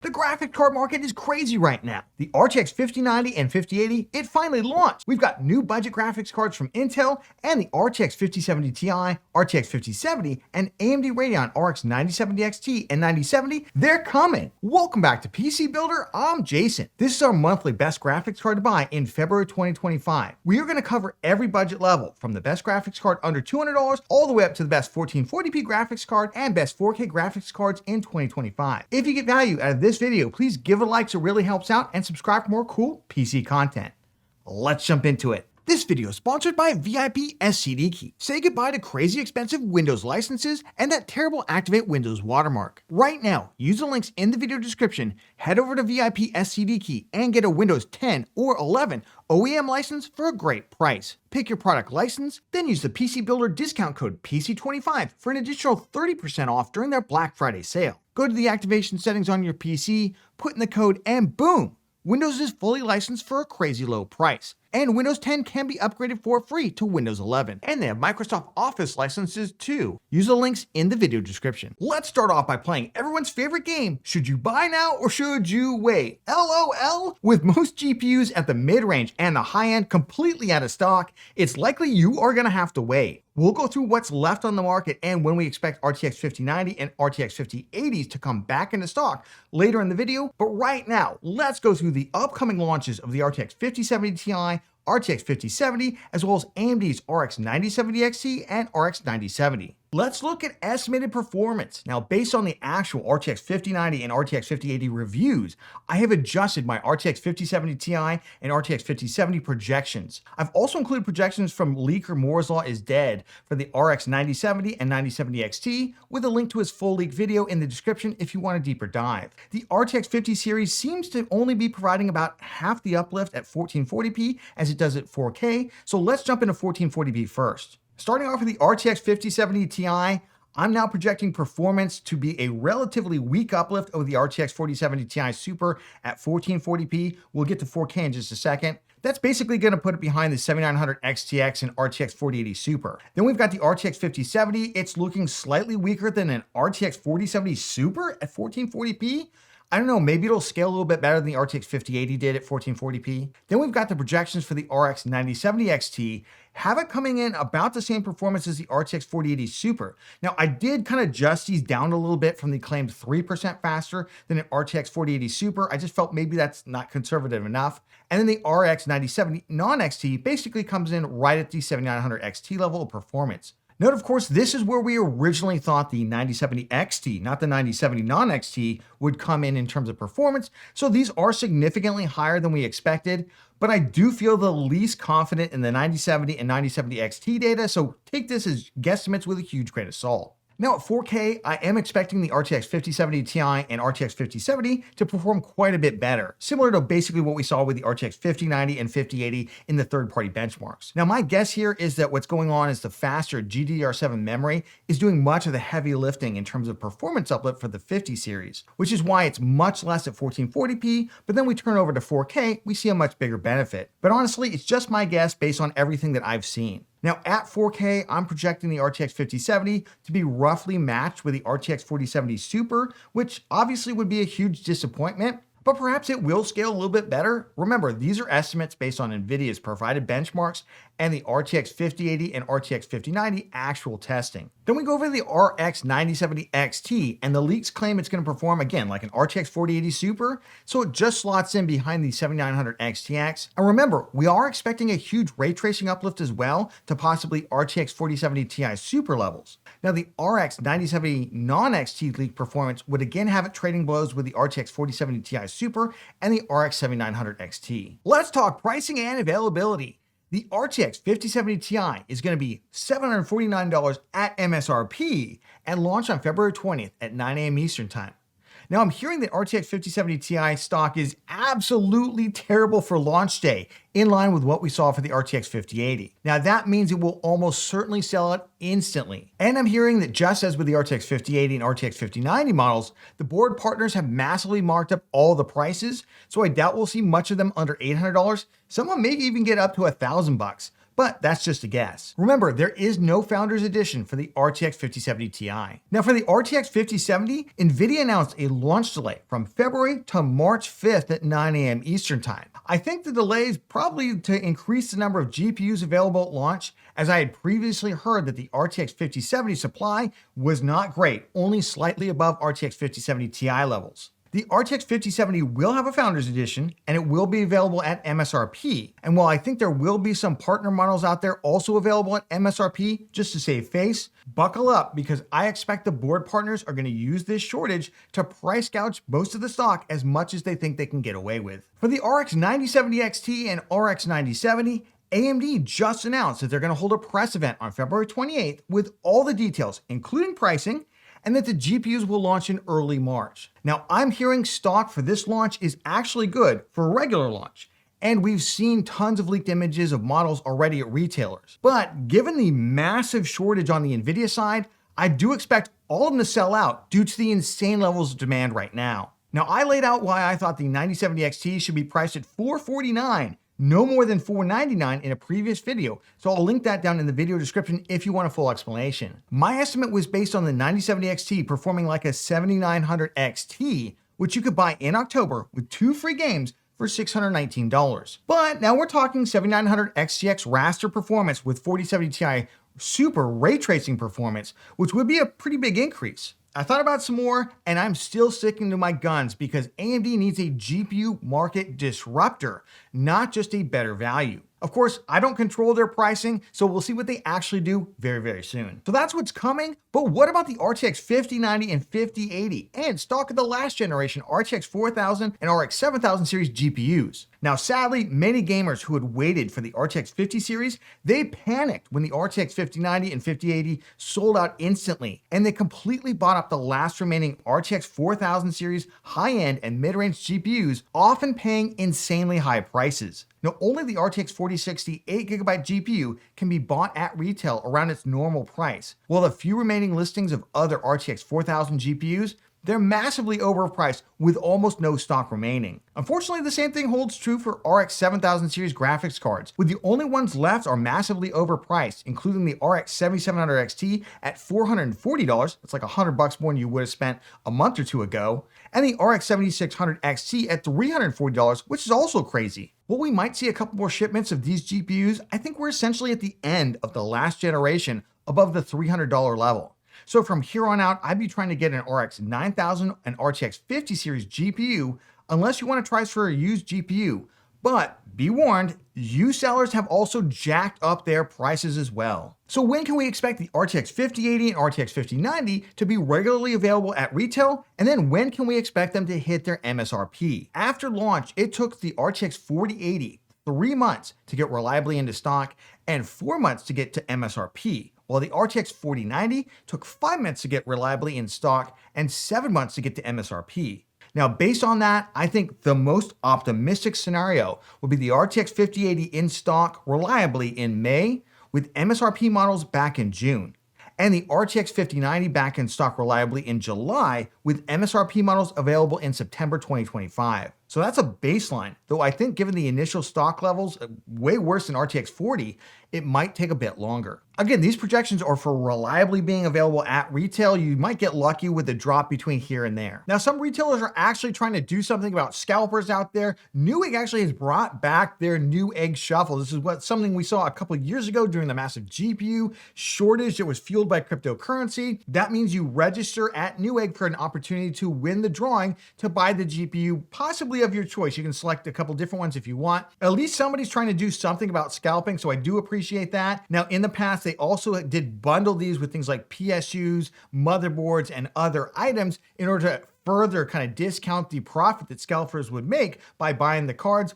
The graphics card market is crazy right now. The RTX 5090 and 5080, it finally launched. We've got new budget graphics cards from Intel and the RTX 5070 Ti, RTX 5070, and AMD Radeon RX 9070 XT and 9070, they're coming. Welcome back to PC Builder, I'm Jason. This is our monthly best graphics card to buy in February 2025. We are going to cover every budget level, from the best graphics card under $200 all the way up to the best 1440p graphics card and best 4K graphics cards in 2025. If you get value out of this video, please give it a like so it really helps out, and subscribe for more cool PC content. Let's jump into it. This video is sponsored by VIP SCD Key. Say goodbye to crazy expensive Windows licenses and that terrible Activate Windows watermark. Right now, use the links in the video description, head over to VIP SCD Key and get a Windows 10 or 11 OEM license for a great price. Pick your product license, then use the PC Builder discount code PC25 for an additional 30% off during their Black Friday sale. Go to the activation settings on your PC, put in the code, and boom! Windows is fully licensed for a crazy low price. And Windows 10 can be upgraded for free to Windows 11. And they have Microsoft Office licenses too. Use the links in the video description. Let's start off by playing everyone's favorite game, should you buy now or should you wait? LOL! With most GPUs at the mid-range and the high-end completely out of stock, it's likely you are gonna have to wait. We'll go through what's left on the market and when we expect RTX 5090 and RTX 5080s to come back into stock later in the video, but right now, let's go through the upcoming launches of the RTX 5070 Ti, RTX 5070, as well as AMD's RX 9070 XT and RX 9070. Let's look at estimated performance. Now, based on the actual RTX 5090 and RTX 5080 reviews, I have adjusted my RTX 5070 Ti and RTX 5070 projections. I've also included projections from leaker Moore's Law is Dead for the RX 9070 and 9070 XT, with a link to his full leak video in the description if you want a deeper dive. The RTX 50 series seems to only be providing about half the uplift at 1440p as it does at 4K, so let's jump into 1440p first. Starting off with the RTX 5070 Ti, I'm now projecting performance to be a relatively weak uplift over the RTX 4070 Ti Super at 1440p. We'll get to 4K in just a second. That's basically going to put it behind the 7900 XTX and RTX 4080 Super. Then we've got the RTX 5070. It's looking slightly weaker than an RTX 4070 Super at 1440p. I don't know, maybe it'll scale a little bit better than the RTX 5080 did at 1440p. Then we've got the projections for the RX 9070 XT, have it coming in about the same performance as the RTX 4080 Super. Now, I did kind of adjust these down a little bit from the claimed 3% faster than an RTX 4080 Super. I just felt maybe that's not conservative enough. And then the RX 9070 non-XT basically comes in right at the 7900 XT level of performance. Note, of course, this is where we originally thought the 9070 XT, not the 9070 non-XT, would come in terms of performance, so these are significantly higher than we expected, but I do feel the least confident in the 9070 and 9070 XT data, so take this as guesstimates with a huge grain of salt. Now at 4K, I am expecting the RTX 5070 Ti and RTX 5070 to perform quite a bit better, similar to basically what we saw with the RTX 5090 and 5080 in the third-party benchmarks. Now my guess here is that what's going on is the faster GDDR7 memory is doing much of the heavy lifting in terms of performance uplift for the 50 series, which is why it's much less at 1440p, but then we turn over to 4K, we see a much bigger benefit. But honestly, it's just my guess based on everything that I've seen. Now at 4K, I'm projecting the RTX 5070 to be roughly matched with the RTX 4070 Super, which obviously would be a huge disappointment, but perhaps it will scale a little bit better. Remember, these are estimates based on NVIDIA's provided benchmarks and the RTX 5080 and RTX 5090 actual testing. Then we go over to the RX 9070 XT, and the leaks claim it's going to perform again like an RTX 4080 Super, so it just slots in behind the 7900 XTX. And remember, we are expecting a huge ray tracing uplift as well to possibly RTX 4070 Ti Super levels. Now the RX 9070 non-XT leak performance would again have it trading blows with the RTX 4070 Ti Super and the RX 7900 XT. Let's talk pricing and availability. The RTX 5070 Ti is going to be $749 at MSRP and launch on February 20th at 9 a.m. Eastern Time. Now I'm hearing that RTX 5070 Ti stock is absolutely terrible for launch day, in line with what we saw for the RTX 5080. Now that means it will almost certainly sell out instantly. And I'm hearing that just as with the RTX 5080 and RTX 5090 models, the board partners have massively marked up all the prices, so I doubt we'll see much of them under $800. Some of them may even get up to $1,000. but that's just a guess. Remember, there is no Founders Edition for the RTX 5070 Ti. Now for the RTX 5070, NVIDIA announced a launch delay from February to March 5th at 9 a.m. Eastern Time. I think the delay is probably to increase the number of GPUs available at launch, as I had previously heard that the RTX 5070 supply was not great, only slightly above RTX 5070 Ti levels. The RTX 5070 will have a Founders Edition, and it will be available at MSRP. And while I think there will be some partner models out there also available at MSRP, just to save face, buckle up, because I expect the board partners are going to use this shortage to price gouge most of the stock as much as they think they can get away with. For the RX 9070 XT and RX 9070, AMD just announced that they're going to hold a press event on February 28th with all the details, including pricing, and that the GPUs will launch in early March. Now, I'm hearing stock for this launch is actually good for a regular launch, and we've seen tons of leaked images of models already at retailers. But given the massive shortage on the NVIDIA side, I do expect all of them to sell out due to the insane levels of demand right now. Now, I laid out why I thought the 9070 XT should be priced at $449, no more than $499 in a previous video, so I'll link that down in the video description if you want a full explanation. My estimate was based on the 9070 XT performing like a 7900 XT, which you could buy in October with 2 free games for $619. But now we're talking 7900 XTX raster performance with 4070 Ti super ray tracing performance, which would be a pretty big increase. I thought about some more, and I'm still sticking to my guns because AMD needs a GPU market disruptor, not just a better value. Of course, I don't control their pricing, so we'll see what they actually do very, very soon. So that's what's coming, but what about the RTX 5090 and 5080 and stock of the last generation RTX 4000 and RX 7000 series GPUs? Now, sadly, many gamers who had waited for the RTX 50 series, they panicked when the RTX 5090 and 5080 sold out instantly, and they completely bought up the last remaining RTX 4000 series high-end and mid-range GPUs, often paying insanely high prices. Now, only the RTX 4060 8GB GPU can be bought at retail around its normal price, while the few remaining listings of other RTX 4000 GPUs, they're massively overpriced with almost no stock remaining. Unfortunately, the same thing holds true for RX 7000 series graphics cards, with the only ones left are massively overpriced, including the RX 7700 XT at $440, that's like $100 more than you would have spent a month or two ago, and the RX 7600 XT at $340, which is also crazy. While we might see a couple more shipments of these GPUs, I think we're essentially at the end of the last generation above the $300 level. So from here on out, I'd be trying to get an RX 9000 and RTX 50 series GPU unless you want to try for a used GPU. But be warned, used sellers have also jacked up their prices as well. So when can we expect the RTX 5080 and RTX 5090 to be regularly available at retail? And then when can we expect them to hit their MSRP? After launch, it took the RTX 4080 3 months to get reliably into stock and 4 months to get to MSRP, while the RTX 4090 took 5 months to get reliably in stock and 7 months to get to MSRP. Now, based on that, I think the most optimistic scenario would be the RTX 5080 in stock reliably in May, with MSRP models back in June, and the RTX 5090 back in stock reliably in July, with MSRP models available in September 2025. So that's a baseline, though I think given the initial stock levels, way worse than RTX 40, it might take a bit longer. Again, these projections are for reliably being available at retail. You might get lucky with a drop between here and there. Now, some retailers are actually trying to do something about scalpers out there. Newegg actually has brought back their Newegg shuffle. This is something we saw a couple of years ago during the massive GPU shortage that was fueled by cryptocurrency. That means you register at Newegg for an opportunity to win the drawing to buy the GPU, possibly of your choice. You can select a couple different ones if you want. At least somebody's trying to do something about scalping, so I do appreciate that. Now, in the past, they also did bundle these with things like PSUs, motherboards, and other items in order to further kind of discount the profit that scalpers would make by buying the cards.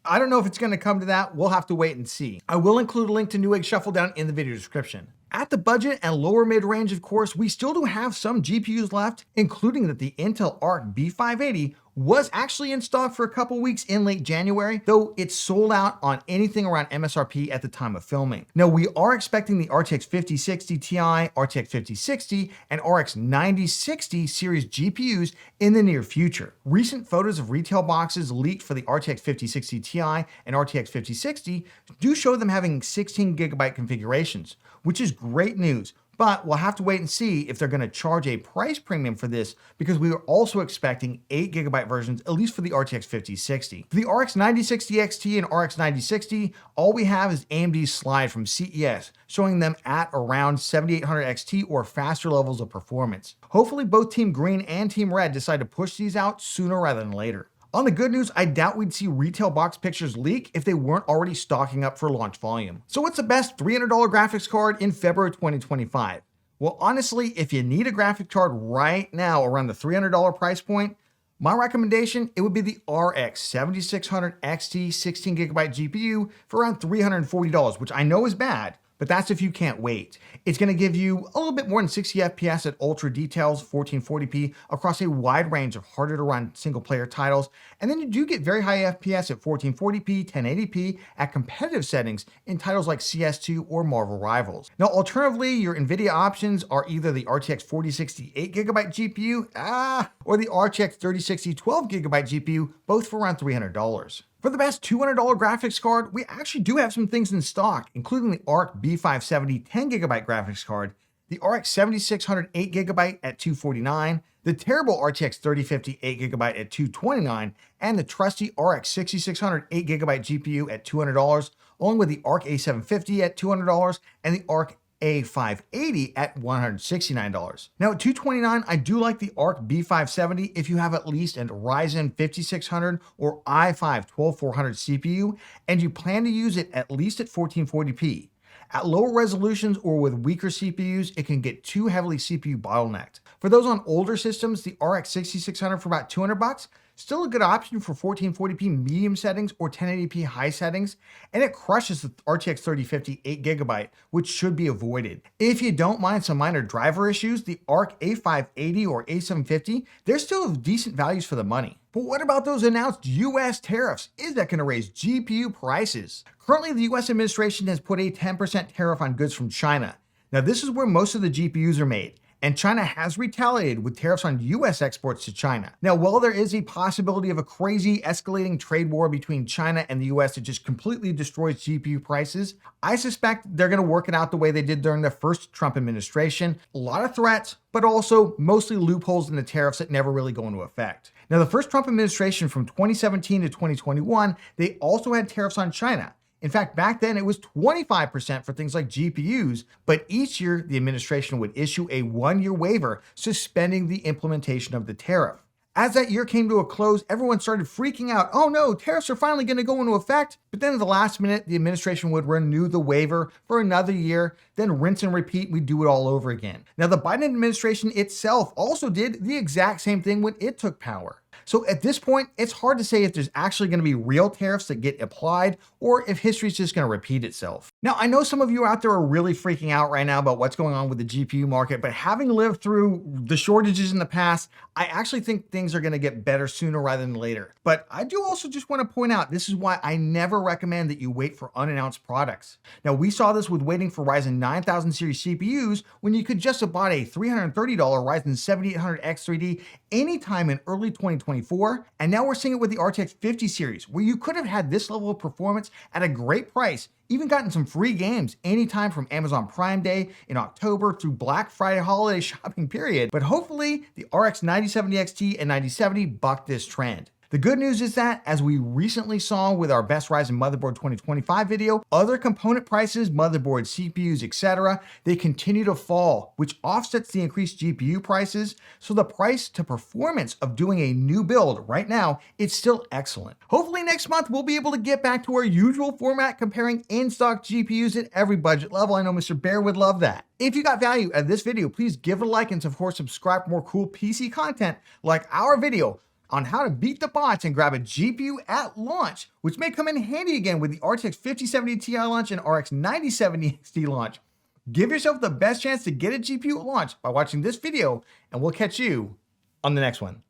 I don't know if it's going to come to that. We'll have to wait and see. I will include a link to Newegg Shuffle down in the video description. At the budget and lower mid-range, of course, we still do have some GPUs left, including that the Intel Arc B580 was actually in stock for a couple weeks in late January, though it's sold out on anything around MSRP at the time of filming. Now, we are expecting the RTX 5060 Ti, RTX 5060, and RX 9060 series GPUs in the near future. Recent photos of retail boxes leaked for the RTX 5060 Ti and RTX 5060 do show them having 16GB configurations, which is great news. But we'll have to wait and see if they're going to charge a price premium for this, because we are also expecting 8GB versions, at least for the RTX 5060. For the RX 9060 XT and RX 9060, all we have is AMD's slide from CES, showing them at around 7800 XT or faster levels of performance. Hopefully both Team Green and Team Red decide to push these out sooner rather than later. On the good news, I doubt we'd see retail box pictures leak if they weren't already stocking up for launch volume. So what's the best $300 graphics card in February 2025? Well, honestly, if you need a graphics card right now around the $300 price point, my recommendation, it would be the RX 7600 XT 16GB GPU for around $340, which I know is bad, but that's if you can't wait. It's going to give you a little bit more than 60 FPS at ultra details, 1440p across a wide range of harder to run single player titles. And then you do get very high FPS at 1440p, 1080p at competitive settings in titles like CS2 or Marvel Rivals. Now, alternatively, your NVIDIA options are either the RTX 4060 8GB GPU, or the RTX 3060 12GB GPU, both for around $300. For the best $200 graphics card, we actually do have some things in stock, including the ARC B570 10GB graphics card, the RX 7600 8GB at $249, the terrible RTX 3050 8GB at $229, and the trusty RX 6600 8GB GPU at $200, along with the ARC A750 at $200 and the ARC A580 at $169. Now at $229, I do like the ARC B570 if you have at least a Ryzen 5600 or i5 12400 CPU and you plan to use it at least at 1440p. At lower resolutions or with weaker CPUs, it can get too heavily CPU bottlenecked. For those on older systems, the RX 6600 for about $200, still a good option for 1440p medium settings or 1080p high settings, and it crushes the RTX 3050 8GB, which should be avoided. If you don't mind some minor driver issues, the ARC A580 or A750, they're still decent values for the money. But what about those announced US tariffs? Is that going to raise GPU prices? Currently, the US administration has put a 10% tariff on goods from China. Now, this is where most of the GPUs are made, and China has retaliated with tariffs on US exports to China. Now, while there is a possibility of a crazy escalating trade war between China and the US that just completely destroys GPU prices, I suspect they're going to work it out the way they did during the first Trump administration. A lot of threats, but also mostly loopholes in the tariffs that never really go into effect. Now, the first Trump administration from 2017 to 2021, they also had tariffs on China. In fact, back then it was 25% for things like GPUs, but each year the administration would issue a 1-year waiver suspending the implementation of the tariff. As that year came to a close, everyone started freaking out. Oh no, tariffs are finally going to go into effect. But then at the last minute, the administration would renew the waiver for another year, then rinse and repeat, we'd do it all over again. Now, the Biden administration itself also did the exact same thing when it took power. So at this point, it's hard to say if there's actually going to be real tariffs that get applied or if history's just going to repeat itself. Now, I know some of you out there are really freaking out right now about what's going on with the GPU market, but having lived through the shortages in the past, I actually think things are going to get better sooner rather than later. But I do also just want to point out, this is why I never recommend that you wait for unannounced products. Now, we saw this with waiting for Ryzen 9000 series CPUs when you could just have bought a $330 Ryzen 7800X 3D anytime in early 2024. And now we're seeing it with the RTX 50 series, where you could have had this level of performance at a great price, even gotten some free games anytime from Amazon Prime Day in October through Black Friday holiday shopping period. But hopefully the RX 9070 XT and 9070 bucked this trend. The good news is that, as we recently saw with our Best Ryzen Motherboard 2025 video, other component prices, motherboards, CPUs, etc., they continue to fall, which offsets the increased GPU prices, so the price to performance of doing a new build right now, it's still excellent. Hopefully next month we'll be able to get back to our usual format comparing in-stock GPUs at every budget level. I know Mr. Bear would love that. If you got value out of this video, please give it a like and of course subscribe for more cool PC content like our video on how to beat the bots and grab a GPU at launch, which may come in handy again with the RTX 5070 Ti launch and RX 9070 XT launch. Give yourself the best chance to get a GPU at launch by watching this video, and we'll catch you on the next one.